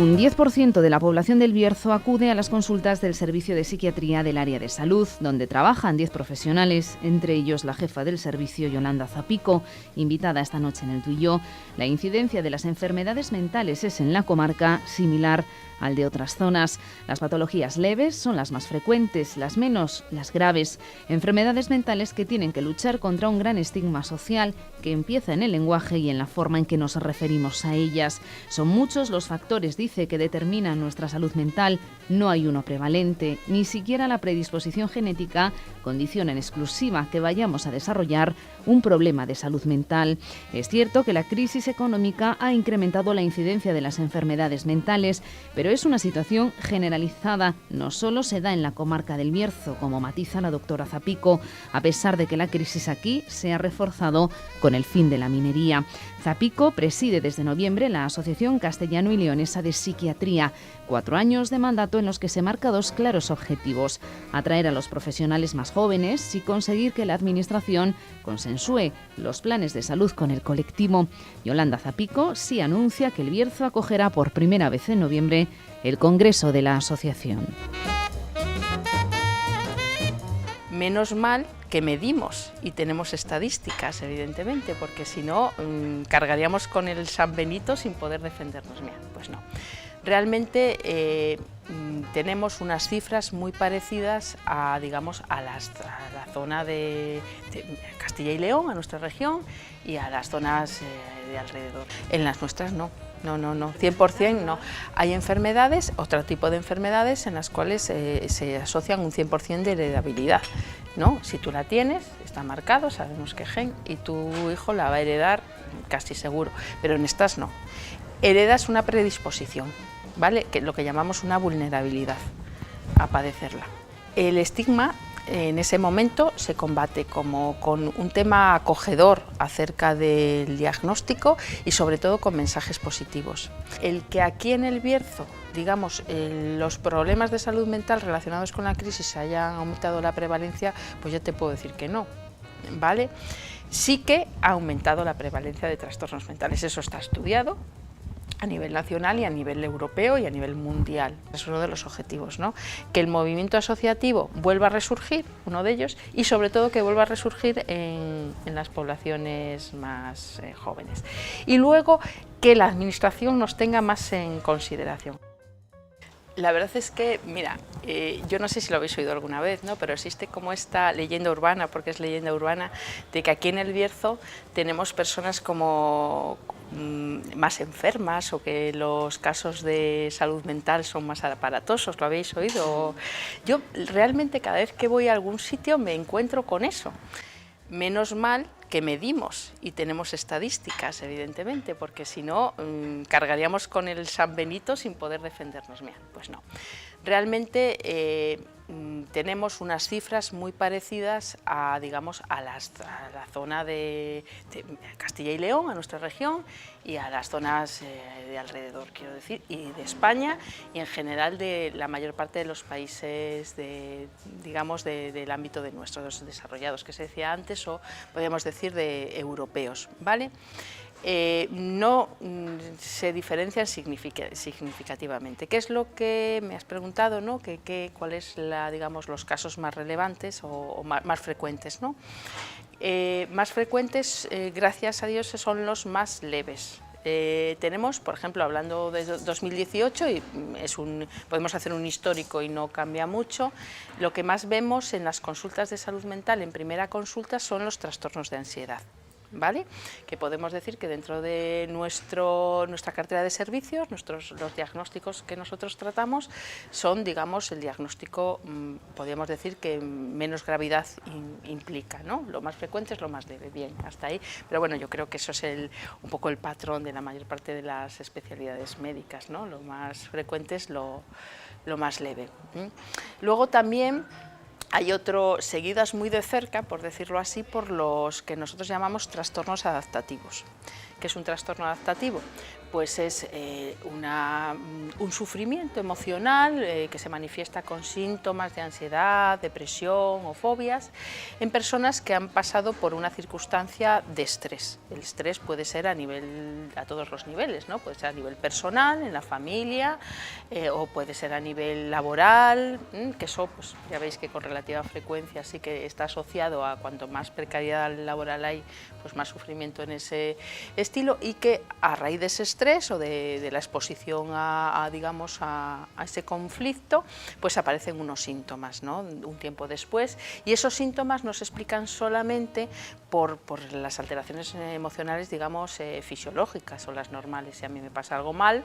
Un 10% de la población del Bierzo acude a las consultas del Servicio de Psiquiatría del Área de Salud, donde trabajan 10 profesionales, entre ellos la jefa del servicio, Yolanda Zapico, invitada esta noche en el Tú y Yo. La incidencia de las enfermedades mentales es en la comarca similar al de otras zonas. Las patologías leves son las más frecuentes, las menos, las graves. Enfermedades mentales que tienen que luchar contra un gran estigma social que empieza en el lenguaje y en la forma en que nos referimos a ellas. Son muchos los factores, dice, que determinan nuestra salud mental. No hay uno prevalente, ni siquiera la predisposición genética condiciona en exclusiva que vayamos a desarrollar un problema de salud mental. Es cierto que la crisis económica ha incrementado la incidencia de las enfermedades mentales, pero es una situación generalizada, no solo se da en la comarca del Bierzo, como matiza la doctora Zapico, a pesar de que la crisis aquí se ha reforzado con el fin de la minería. Zapico preside desde noviembre la Asociación Castellano y Leonesa de Psiquiatría, 4 años de mandato en los que se marca 2 claros objetivos: atraer a los profesionales más jóvenes y conseguir que la Administración consensúe los planes de salud con el colectivo. Yolanda Zapico sí anuncia que el Bierzo acogerá por primera vez en noviembre el Congreso de la Asociación. Menos mal que medimos y tenemos estadísticas, evidentemente, porque si no, cargaríamos con el San Benito sin poder defendernos. Mira, pues no. Realmente tenemos unas cifras muy parecidas a, digamos, a la zona de Castilla y León, a nuestra región, y a las zonas de alrededor. En las nuestras no. No, 100% no. Hay enfermedades, otro tipo de enfermedades en las cuales se asocian un 100% de heredabilidad, ¿no? Si tú la tienes, está marcado, sabemos qué gen, y tu hijo la va a heredar casi seguro, pero en estas no. Heredas una predisposición, ¿vale? Que lo que llamamos una vulnerabilidad a padecerla. El estigma en ese momento se combate como con un tema acogedor acerca del diagnóstico y sobre todo con mensajes positivos. El que aquí en el Bierzo, digamos, los problemas de salud mental relacionados con la crisis hayan aumentado la prevalencia, pues yo te puedo decir que no, ¿vale? Sí que ha aumentado la prevalencia de trastornos mentales, eso está estudiado a nivel nacional y a nivel europeo y a nivel mundial. Es uno de los objetivos, ¿no? Que el movimiento asociativo vuelva a resurgir, uno de ellos, y sobre todo que vuelva a resurgir en las poblaciones más jóvenes. Y luego que la Administración nos tenga más en consideración. La verdad es que, mira, yo no sé si lo habéis oído alguna vez, ¿no? Pero existe como esta leyenda urbana, porque es leyenda urbana, de que aquí en el Bierzo tenemos personas como más enfermas o que los casos de salud mental son más aparatosos. ¿Lo habéis oído? Yo realmente cada vez que voy a algún sitio me encuentro con eso. Menos mal que medimos y tenemos estadísticas, evidentemente, porque si no, cargaríamos con el San Benito sin poder defendernos. Mira, pues no. Realmente tenemos unas cifras muy parecidas a, digamos, a la zona de Castilla y León, a nuestra región, y a las zonas de alrededor, quiero decir, y de España, y en general de la mayor parte de los países digamos, del ámbito de nuestros desarrollados, que se decía antes, o podríamos decir de europeos, ¿vale? No se diferencian significativamente. ¿Qué es lo que me has preguntado, ¿no? ¿Cuáles son, digamos, los casos más relevantes o más frecuentes, ¿no? Más frecuentes, gracias a Dios, son los más leves. Tenemos, por ejemplo, hablando de 2018, y podemos hacer un histórico y no cambia mucho, lo que más vemos en las consultas de salud mental en primera consulta son los trastornos de ansiedad. ¿Vale? Que podemos decir que dentro de nuestra cartera de servicios, los diagnósticos que nosotros tratamos son, digamos, el diagnóstico, podríamos decir, que menos gravedad implica, ¿no? Lo más frecuente es lo más leve, bien, hasta ahí, pero bueno, yo creo que eso es un poco el patrón de la mayor parte de las especialidades médicas, ¿no? Lo más frecuente es lo más leve. Luego también hay seguidas muy de cerca, por decirlo así, por los que nosotros llamamos trastornos adaptativos. ¿Qué es un trastorno adaptativo? pues es un sufrimiento emocional que se manifiesta con síntomas de ansiedad, depresión o fobias en personas que han pasado por una circunstancia de estrés. El estrés puede ser a todos los niveles, ¿no? Puede ser a nivel personal, en la familia, o puede ser a nivel laboral, que eso pues, ya veis que con relativa frecuencia sí que está asociado a cuanto más precariedad laboral hay, pues más sufrimiento en ese estilo, y que a raíz de ese estrés o de la exposición digamos, a ese conflicto, pues aparecen unos síntomas, ¿no? Un tiempo después, y esos síntomas no se explican solamente por las alteraciones emocionales, digamos, fisiológicas o las normales. Si a mí me pasa algo malo,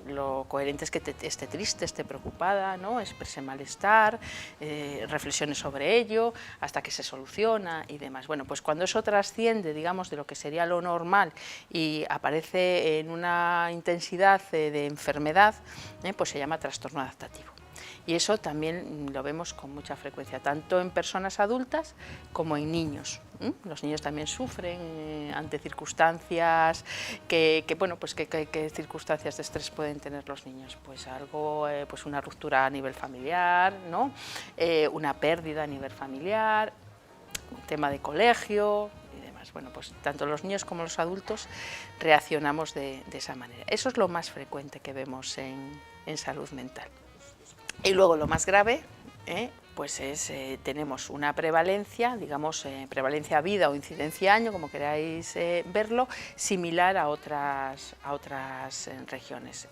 lo coherente es que esté triste, esté preocupada, ¿no? Exprese malestar, reflexione sobre ello hasta que se soluciona y demás. Bueno, pues cuando eso trasciende, digamos, de lo que sería lo normal y aparece en una intensidad de enfermedad, pues se llama trastorno adaptativo. Y eso también lo vemos con mucha frecuencia, tanto en personas adultas como en niños. Los niños también sufren ante circunstancias bueno, pues ¿qué circunstancias de estrés pueden tener los niños? Pues algo, pues una ruptura a nivel familiar, ¿no? Una pérdida a nivel familiar, un tema de colegio y demás. Bueno, pues tanto los niños como los adultos reaccionamos de esa manera. Eso es lo más frecuente que vemos en salud mental. Y luego lo más grave, pues tenemos una prevalencia, digamos, prevalencia vida o incidencia año, como queráis verlo, similar a otras regiones.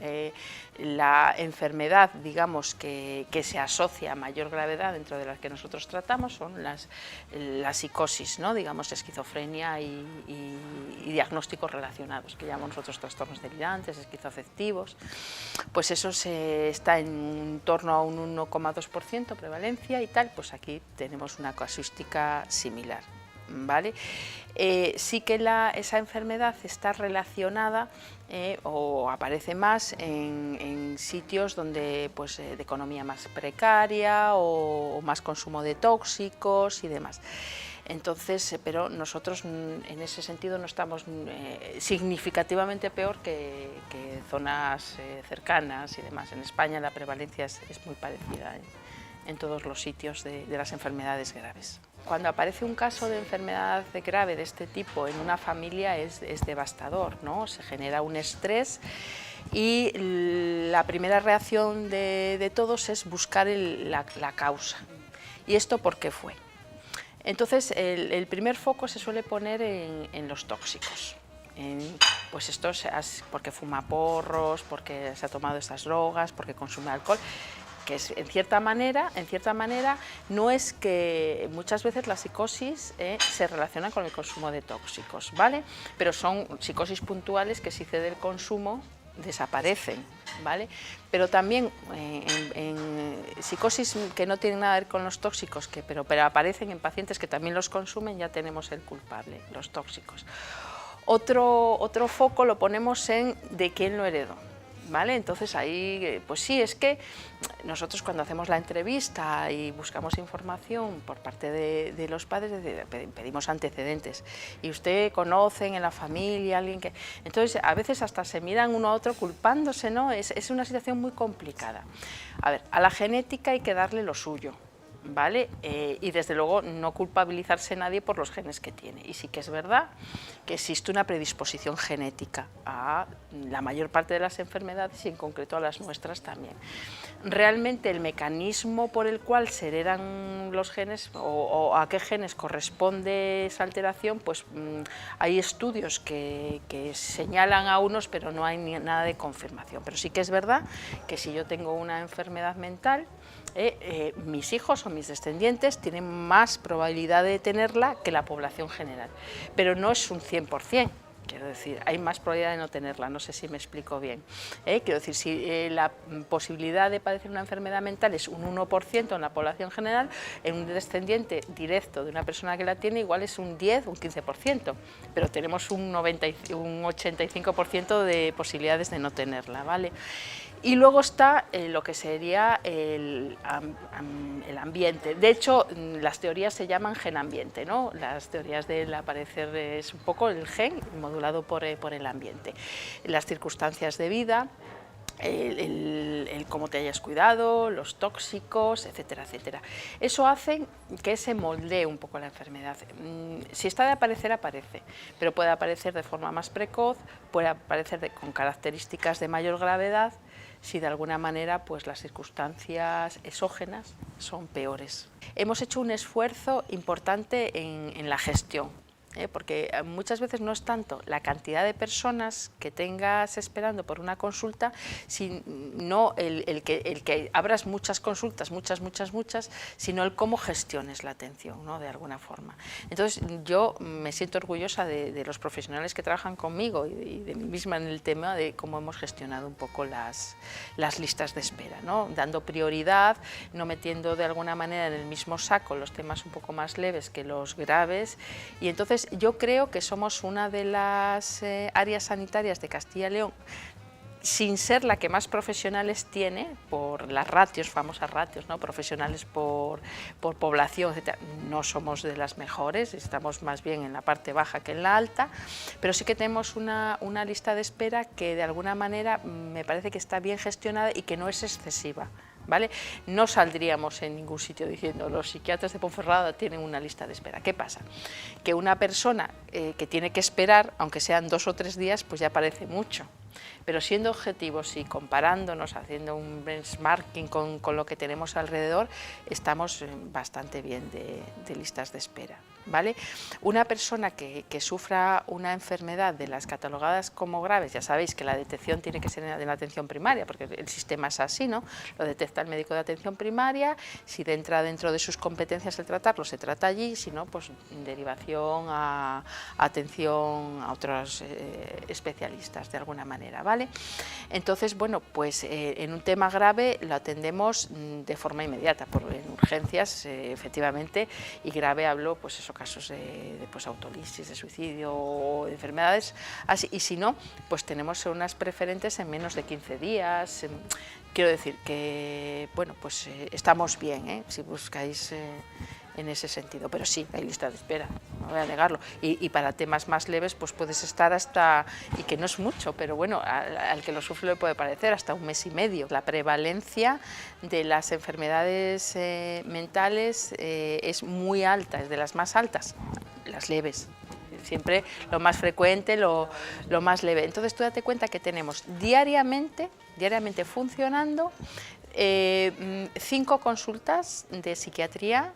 La enfermedad, digamos, que se asocia a mayor gravedad dentro de las que nosotros tratamos son la psicosis, ¿no? Digamos, esquizofrenia y diagnósticos relacionados, que llamamos nosotros trastornos delirantes, esquizoafectivos. Pues eso está en torno a un 1,2% prevalencia y tal, pues aquí tenemos una casuística similar, ¿vale? Sí que esa enfermedad está relacionada o aparece más en sitios donde, pues, de economía más precaria o más consumo de tóxicos y demás. Entonces, pero nosotros en ese sentido no estamos significativamente peor que zonas cercanas y demás. En España la prevalencia es muy parecida en todos los sitios de las enfermedades graves. Cuando aparece un caso de enfermedad grave de este tipo en una familia es devastador, ¿no? Se genera un estrés y la primera reacción de todos es buscar la causa. ¿Y esto por qué fue? Entonces, el primer foco se suele poner en los tóxicos. Pues esto es porque fuma porros, porque se ha tomado estas drogas, porque consume alcohol, que es, en cierta manera, no es que muchas veces la psicosis se relaciona con el consumo de tóxicos, ¿vale? Pero son psicosis puntuales que si cede el consumo desaparecen, ¿vale? Pero también en psicosis que no tienen nada que ver con los tóxicos, pero aparecen en pacientes que también los consumen, ya tenemos el culpable, los tóxicos. Otro foco lo ponemos en de quién lo heredó, ¿vale? Entonces ahí, pues sí, es que nosotros cuando hacemos la entrevista y buscamos información por parte de los padres, pedimos antecedentes. Y usted conoce en la familia alguien que... Entonces a veces hasta se miran uno a otro culpándose, ¿no? Es una situación muy complicada. A ver, a la genética hay que darle lo suyo, ¿vale? Y desde luego no culpabilizarse nadie por los genes que tiene. Y sí que es verdad que existe una predisposición genética a la mayor parte de las enfermedades y en concreto a las nuestras también. Realmente el mecanismo por el cual se heredan los genes o a qué genes corresponde esa alteración, pues hay estudios que señalan a unos, pero no hay nada de confirmación. Pero sí que es verdad que si yo tengo una enfermedad mental, mis hijos o mis descendientes tienen más probabilidad de tenerla que la población general, pero no es un 100%, quiero decir, hay más probabilidad de no tenerla, no sé si me explico bien. Quiero decir, si la posibilidad de padecer una enfermedad mental es un 1% en la población general, en un descendiente directo de una persona que la tiene igual es un 10 o un 15%, pero tenemos un 85% de posibilidades de no tenerla, ¿vale? Y luego está lo que sería el ambiente. De hecho, las teorías se llaman gen-ambiente, ¿no? Las teorías del aparecer es un poco el gen modulado por el ambiente. Las circunstancias de vida, el cómo te hayas cuidado, los tóxicos, etcétera, etcétera. Eso hace que se moldee un poco la enfermedad. Si está de aparecer, aparece, pero puede aparecer de forma más precoz, puede aparecer con características de mayor gravedad, si de alguna manera pues las circunstancias exógenas son peores. Hemos hecho un esfuerzo importante en la gestión, porque muchas veces no es tanto la cantidad de personas que tengas esperando por una consulta, sino el que abras muchas consultas, muchas, sino el cómo gestiones la atención, ¿no? De alguna forma. Entonces yo me siento orgullosa de los profesionales que trabajan conmigo y de mí misma en el tema de cómo hemos gestionado un poco las listas de espera, ¿no? Dando prioridad, no metiendo de alguna manera en el mismo saco los temas un poco más leves que los graves, y entonces yo creo que somos una de las áreas sanitarias de Castilla y León, sin ser la que más profesionales tiene, por las ratios, famosas ratios, ¿no? Profesionales por población, etc. No somos de las mejores, estamos más bien en la parte baja que en la alta, pero sí que tenemos una lista de espera que de alguna manera me parece que está bien gestionada y que no es excesiva. ¿Vale? No saldríamos en ningún sitio diciendo los psiquiatras de Ponferrada tienen una lista de espera. ¿Qué pasa? Que una persona que tiene que esperar, aunque sean 2 o 3 días, pues ya parece mucho. Pero siendo objetivos y comparándonos, haciendo un benchmarking con lo que tenemos alrededor, estamos bastante bien de listas de espera. ¿Vale? Una persona que sufra una enfermedad de las catalogadas como graves, ya sabéis que la detección tiene que ser en la atención primaria, porque el sistema es así, ¿no? Lo detecta el médico de atención primaria, si entra dentro de sus competencias el tratarlo, se trata allí, si no, pues derivación a atención a otros especialistas, de alguna manera, ¿vale? Entonces, bueno, pues en un tema grave lo atendemos de forma inmediata, en urgencias, efectivamente, y grave hablo, pues eso, casos de pues, autolisis, de suicidio o de enfermedades así, y si no, pues tenemos unas preferentes en menos de 15 días. Quiero decir que, bueno, pues estamos bien, si buscáis en ese sentido, pero sí, hay lista de espera, no voy a negarlo, y para temas más leves pues puedes estar hasta, y que no es mucho, pero bueno, al que lo sufre le puede parecer hasta 1 mes y medio. La prevalencia de las enfermedades mentales es muy alta, es de las más altas, las leves. Siempre lo más frecuente, lo más leve. Entonces tú date cuenta que tenemos diariamente funcionando 5 consultas de psiquiatría,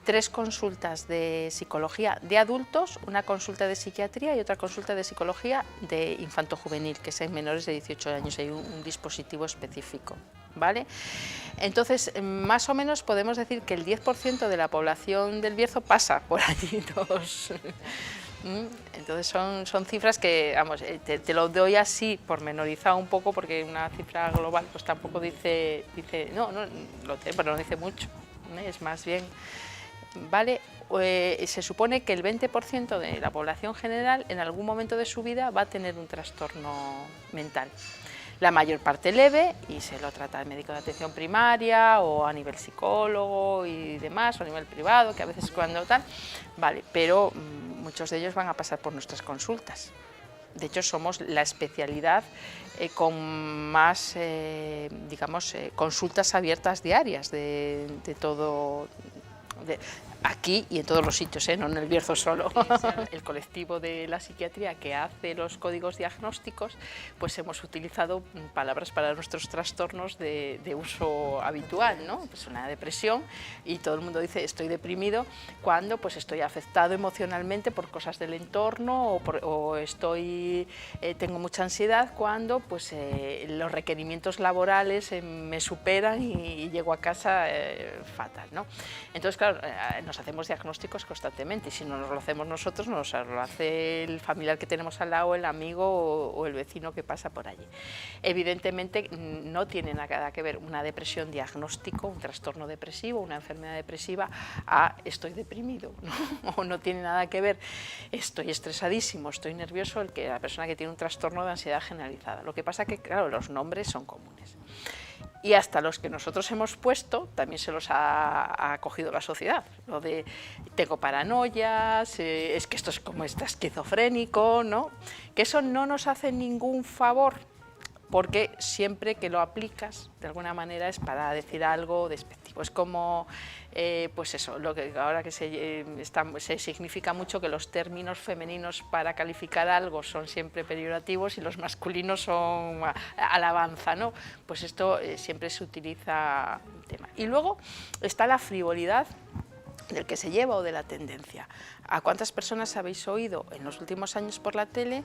3 consultas de psicología de adultos, una consulta de psiquiatría y otra consulta de psicología de infanto-juvenil, que es en menores de 18 años, hay un dispositivo específico, ¿vale? Entonces, más o menos podemos decir que el 10% de la población del Bierzo pasa por allí todos. Entonces son cifras que, vamos, te lo doy así pormenorizado un poco, porque una cifra global pues tampoco dice no pero no dice mucho, es más bien, ¿vale? Se supone que el 20% de la población general en algún momento de su vida va a tener un trastorno mental. La mayor parte leve, y se lo trata el médico de atención primaria o a nivel psicólogo y demás, o a nivel privado, que a veces cuando tal, vale, pero muchos de ellos van a pasar por nuestras consultas. De hecho, somos la especialidad con más, digamos, consultas abiertas diarias de todo, aquí y en todos los sitios, no en el Bierzo solo. El colectivo de la psiquiatría que hace los códigos diagnósticos, pues hemos utilizado palabras para nuestros trastornos de uso habitual, ¿no? Pues una depresión, y todo el mundo dice estoy deprimido cuando pues estoy afectado emocionalmente por cosas del entorno, o tengo mucha ansiedad cuando pues los requerimientos laborales me superan y llego a casa fatal, ¿no? Entonces, claro, nos hacemos diagnósticos constantemente, y si no nos lo hacemos nosotros, nos lo hace el familiar que tenemos al lado, el amigo o el vecino que pasa por allí. Evidentemente no tiene nada que ver una depresión diagnóstico, un trastorno depresivo, una enfermedad depresiva, a estoy deprimido, ¿no? O no tiene nada que ver estoy estresadísimo, estoy nervioso, la persona que tiene un trastorno de ansiedad generalizada. Lo que pasa que, claro, los nombres son comunes. Y hasta los que nosotros hemos puesto también se los ha cogido la sociedad. Lo de tengo paranoias, es que esto es como está esquizofrénico, ¿no? Que eso no nos hace ningún favor, porque siempre que lo aplicas, de alguna manera, es para decir algo despectivo. Es como, pues eso, lo que ahora que se significa mucho que los términos femeninos para calificar algo son siempre peyorativos y los masculinos son alabanza, ¿no? Pues esto siempre se utiliza un tema. Y luego está la frivolidad del que se lleva o de la tendencia. ¿A cuántas personas habéis oído en los últimos años por la tele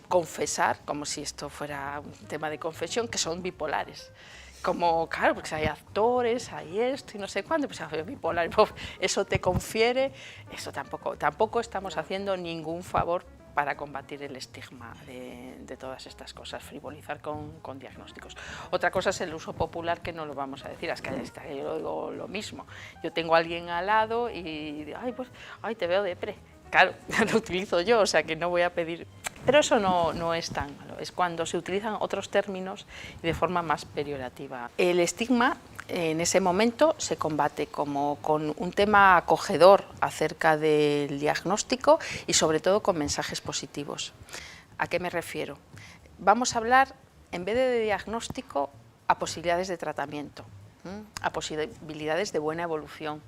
confesar, como si esto fuera un tema de confesión, que son bipolares? Como, claro, porque hay actores, hay esto y no sé cuánto, pues bipolar, eso te confiere, eso tampoco estamos haciendo ningún favor para combatir el estigma de todas estas cosas, frivolizar con diagnósticos. Otra cosa es el uso popular, que no lo vamos a decir, es que yo lo digo lo mismo. Yo tengo a alguien al lado y digo, ay, te veo depre. Claro, lo utilizo yo, o sea que no voy a pedir. Pero eso no es tan malo, es cuando se utilizan otros términos y de forma más peyorativa. El estigma en ese momento se combate como con un tema acogedor acerca del diagnóstico y sobre todo con mensajes positivos. ¿A qué me refiero? Vamos a hablar, en vez de diagnóstico, a posibilidades de tratamiento, a posibilidades de buena evolución,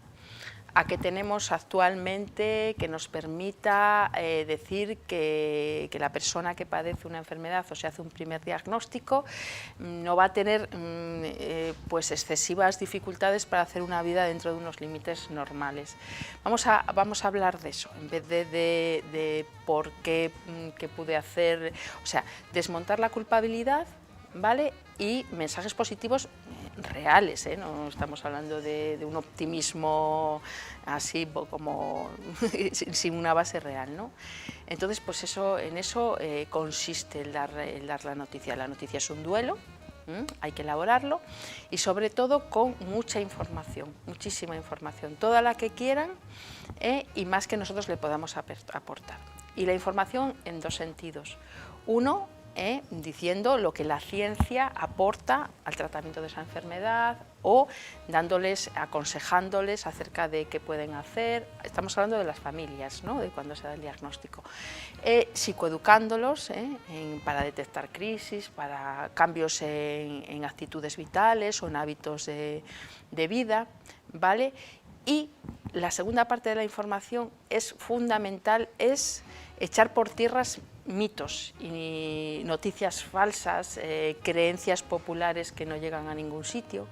a qué tenemos actualmente que nos permita decir que la persona que padece una enfermedad o se hace un primer diagnóstico no va a tener pues excesivas dificultades para hacer una vida dentro de unos límites normales. Vamos a hablar de eso, en vez de por qué pude hacer, o sea, desmontar la culpabilidad, ¿vale? Y mensajes positivos reales, no estamos hablando de un optimismo así como sin una base real, ¿no? Entonces, pues en eso consiste el dar la noticia. La noticia es un duelo, hay que elaborarlo y sobre todo con mucha información, muchísima información, toda la que quieran y más que nosotros le podamos aportar. Y la información en dos sentidos. Uno, diciendo lo que la ciencia aporta al tratamiento de esa enfermedad o aconsejándoles acerca de qué pueden hacer. Estamos hablando de las familias, ¿no? De cuando se da el diagnóstico. Psicoeducándolos para detectar crisis, para cambios en actitudes vitales o en hábitos de vida, ¿vale? Y la segunda parte de la información es fundamental, es echar por tierra mitos y noticias falsas, creencias populares que no llegan a ningún sitio.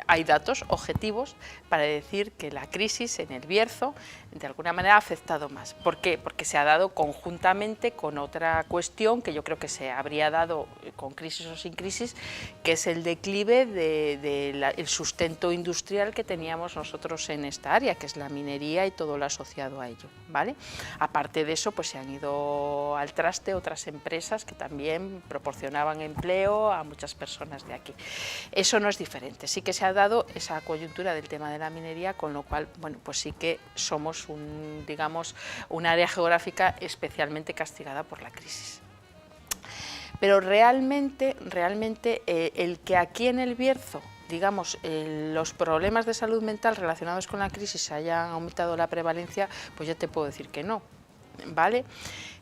Hay datos objetivos para decir que la crisis en el Bierzo de alguna manera ha afectado más. ¿Por qué? Porque se ha dado conjuntamente con otra cuestión que yo creo que se habría dado con crisis o sin crisis, que es el declive del sustento industrial que teníamos nosotros en esta área, que es la minería y todo lo asociado a ello, ¿vale? Aparte de eso, pues se han ido al traste otras empresas que también proporcionaban empleo a muchas personas de aquí. Eso no es diferente, sí que se ha dado esa coyuntura del tema de la minería, con lo cual, bueno, pues sí que somos un área geográfica especialmente castigada por la crisis. Pero realmente el que aquí en el Bierzo, digamos, los problemas de salud mental relacionados con la crisis hayan aumentado la prevalencia, pues yo te puedo decir que no, ¿vale?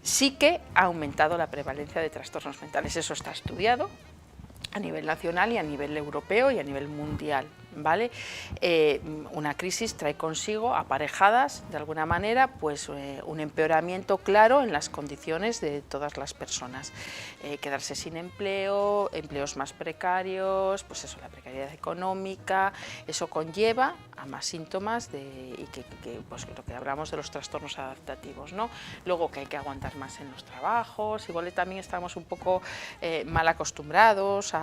Sí que ha aumentado la prevalencia de trastornos mentales, eso está estudiado a nivel nacional y a nivel europeo y a nivel mundial, ¿vale? Una crisis trae consigo aparejadas, de alguna manera, pues un empeoramiento claro en las condiciones de todas las personas. Quedarse sin empleo, empleos más precarios, pues eso, la precariedad económica, eso conlleva a más síntomas pues lo que hablamos de los trastornos adaptativos, ¿no? Luego que hay que aguantar más en los trabajos, igual también estamos un poco mal acostumbrados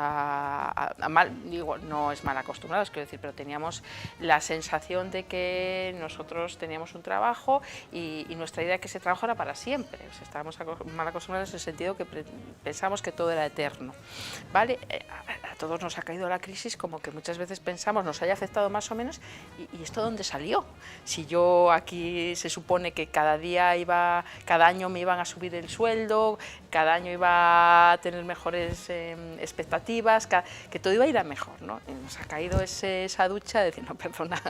digo, no es mal acostumbrados, quiero decir, pero teníamos la sensación de que nosotros teníamos un trabajo y nuestra idea es que ese trabajo era para siempre. O sea, estábamos mal acostumbrados en el sentido que pensamos que todo era eterno, ¿vale? A todos nos ha caído la crisis, como que muchas veces pensamos, nos haya afectado más o menos, ¿y esto dónde salió? Si yo aquí se supone que cada año me iban a subir el sueldo, cada año iba a tener mejores expectativas, que todo iba a ir a mejor, ¿no? Y nos ha caído esa ducha de decir, no, perdona,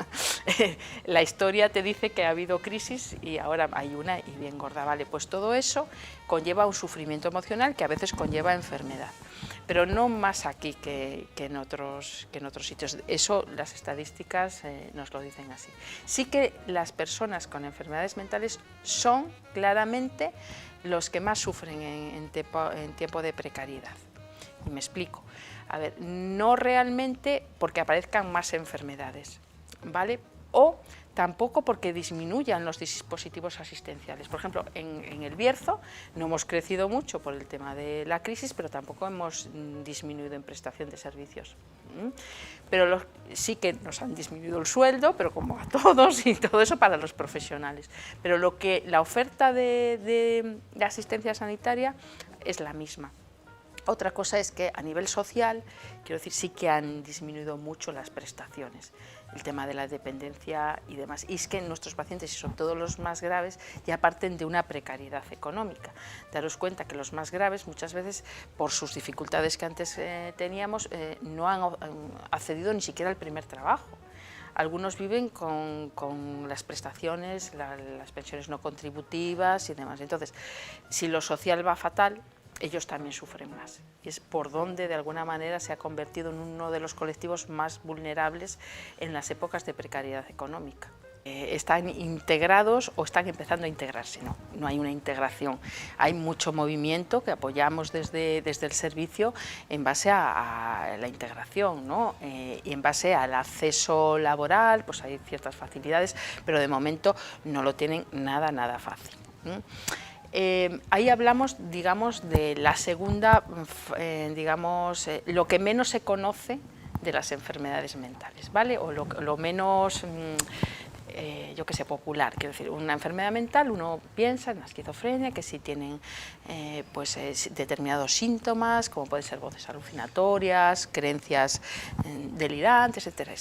la historia te dice que ha habido crisis y ahora hay una y bien gorda, ¿vale? Pues todo eso conlleva un sufrimiento emocional que a veces conlleva enfermedad, pero no más aquí que en otros sitios. Eso las estadísticas nos lo dicen así. Sí que las personas con enfermedades mentales son claramente los que más sufren en tiempo de precariedad. Y me explico. A ver, no realmente porque aparezcan más enfermedades, ¿vale? O tampoco porque disminuyan los dispositivos asistenciales. Por ejemplo, en el Bierzo no hemos crecido mucho por el tema de la crisis, pero tampoco hemos disminuido en prestación de servicios. Pero sí que nos han disminuido el sueldo, pero como a todos, y todo eso para los profesionales. Pero la oferta de asistencia sanitaria es la misma. Otra cosa es que a nivel social, quiero decir, sí que han disminuido mucho las prestaciones, el tema de la dependencia y demás. Y es que nuestros pacientes, y son todos los más graves, ya parten de una precariedad económica. Daros cuenta que los más graves muchas veces, por sus dificultades que antes teníamos, no han accedido ni siquiera al primer trabajo. Algunos viven con las prestaciones, las pensiones no contributivas y demás. Entonces, si lo social va fatal, ellos también sufren más. Y es por donde, de alguna manera, se ha convertido en uno de los colectivos más vulnerables en las épocas de precariedad económica. Están integrados o están empezando a integrarse, no hay una integración. Hay mucho movimiento que apoyamos desde el servicio en base a la integración, ¿no? Y en base al acceso laboral, pues hay ciertas facilidades, pero de momento no lo tienen nada fácil. Ahí hablamos, digamos, de la segunda, lo que menos se conoce de las enfermedades mentales, ¿vale? O lo menos, yo qué sé, popular. Quiero decir, una enfermedad mental, uno piensa en la esquizofrenia, que sí tienen determinados síntomas, como pueden ser voces alucinatorias, creencias delirantes, etcétera.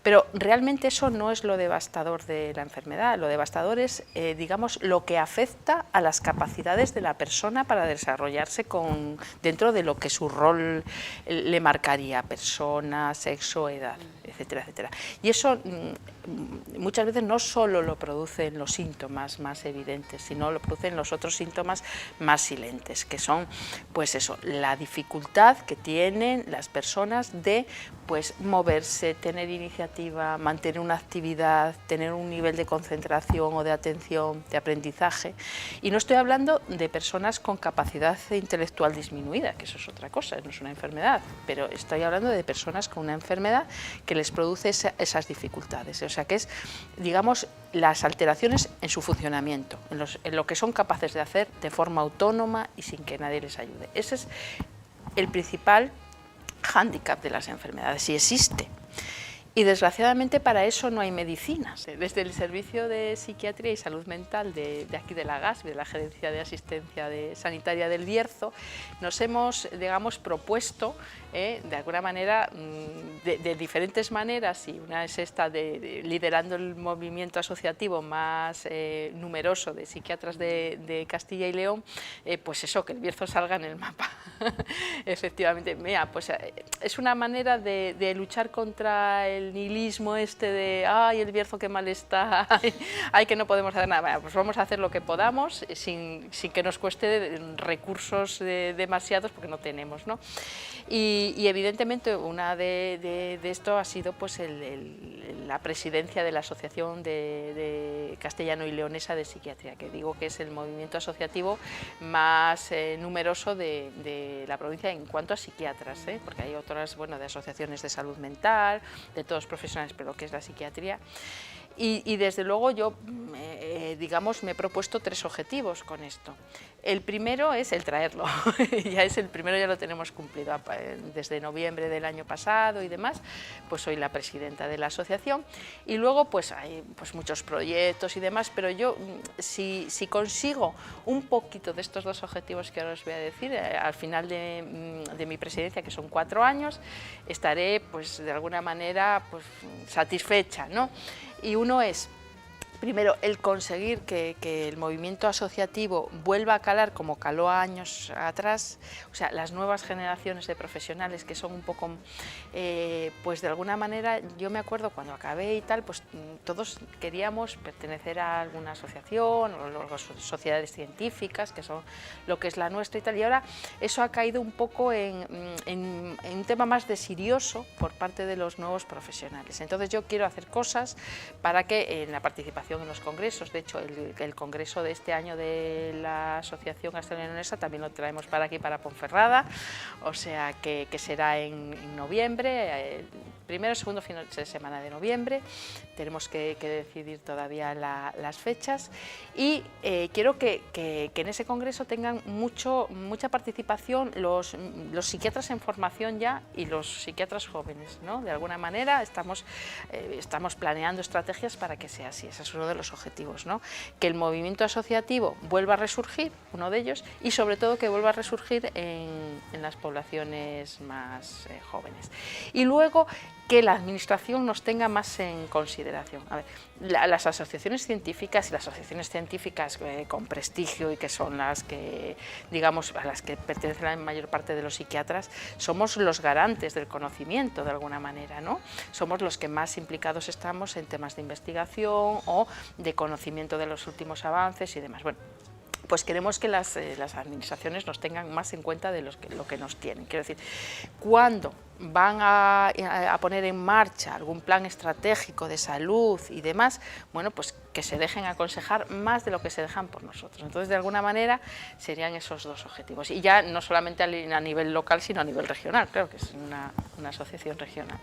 Pero realmente eso no es lo devastador de la enfermedad. Lo devastador es, digamos, lo que afecta a las capacidades de la persona para desarrollarse dentro de lo que su rol le marcaría: persona, sexo, edad, etcétera, etcétera. Y eso muchas veces no solo lo producen los síntomas más evidentes, sino lo producen los otros síntomas más silentes, que son, pues eso, la dificultad que tienen las personas de, pues, moverse, tener iniciativa, mantener una actividad, tener un nivel de concentración o de atención, de aprendizaje. Y no estoy hablando de personas con capacidad intelectual disminuida, que eso es otra cosa, no es una enfermedad, pero estoy hablando de personas con una enfermedad que les produce esas dificultades. O sea, que es, digamos, las alteraciones en su funcionamiento, en lo que son capaces de hacer de forma autónoma y sin que nadie les ayude. Ese es el principal hándicap de las enfermedades, si existe. Y desgraciadamente para eso no hay medicinas. Desde el Servicio de Psiquiatría y Salud Mental de aquí de la GASB, de la Gerencia de Asistencia Sanitaria del Bierzo, nos hemos, digamos, propuesto, de alguna manera, de diferentes maneras, y una es esta liderando el movimiento asociativo más numeroso de psiquiatras de Castilla y León, pues eso, que el Bierzo salga en el mapa. Efectivamente, mira, pues es una manera de luchar contra el nihilismo de ¡ay, el Bierzo qué mal está! ¡Ay, que no podemos hacer nada! Bueno, pues vamos a hacer lo que podamos sin que nos cueste recursos demasiados, porque no tenemos, ¿no? Y evidentemente una de esto ha sido, pues, la presidencia de la Asociación de Castellano y Leonesa de Psiquiatría, que digo que es el movimiento asociativo más numeroso de la provincia en cuanto a psiquiatras, porque hay otras, bueno, de asociaciones de salud mental, de todos profesionales, pero lo que es la psiquiatría. Y desde luego yo, digamos, me he propuesto 3 objetivos con esto. El primero es el traerlo, el primero ya lo tenemos cumplido desde noviembre del año pasado y demás, pues soy la presidenta de la asociación, y luego pues hay pues muchos proyectos y demás, pero yo si consigo un poquito de estos 2 objetivos que ahora os voy a decir, al final de mi presidencia, que son 4 años, estaré pues de alguna manera pues satisfecha, ¿no? Y uno es, primero, el conseguir que el movimiento asociativo vuelva a calar como caló años atrás, o sea, las nuevas generaciones de profesionales que son un poco, pues de alguna manera, yo me acuerdo cuando acabé y tal, pues todos queríamos pertenecer a alguna asociación o sociedades científicas, que son lo que es la nuestra y tal, y ahora eso ha caído un poco en un tema más desidioso por parte de los nuevos profesionales. Entonces yo quiero hacer cosas para que en la participación en los congresos, de hecho el congreso de este año de la Asociación Gastro-Leonesa también lo traemos para aquí, para Ponferrada, o sea que será en noviembre, primero o segundo fin de semana de noviembre, tenemos que decidir todavía las fechas, y quiero que en ese congreso tengan mucha participación los psiquiatras en formación ya y los psiquiatras jóvenes, ¿no? De alguna manera estamos planeando estrategias para que sea así. Ese es uno de los objetivos, ¿no? Que el movimiento asociativo vuelva a resurgir, uno de ellos, y sobre todo que vuelva a resurgir en las poblaciones más jóvenes. Y luego que la administración nos tenga más en consideración. A ver, las asociaciones científicas y las asociaciones científicas con prestigio, y que son las que, digamos, a las que pertenecen la mayor parte de los psiquiatras, somos los garantes del conocimiento de alguna manera, ¿no? Somos los que más implicados estamos en temas de investigación o de conocimiento de los últimos avances y demás. Bueno, pues queremos que las administraciones nos tengan más en cuenta de lo que nos tienen. Quiero decir, cuando van a poner en marcha algún plan estratégico de salud y demás, bueno, pues que se dejen aconsejar más de lo que se dejan por nosotros. Entonces, de alguna manera, serían esos 2 objetivos. Y ya no solamente a nivel local, sino a nivel regional, creo que es una asociación regional.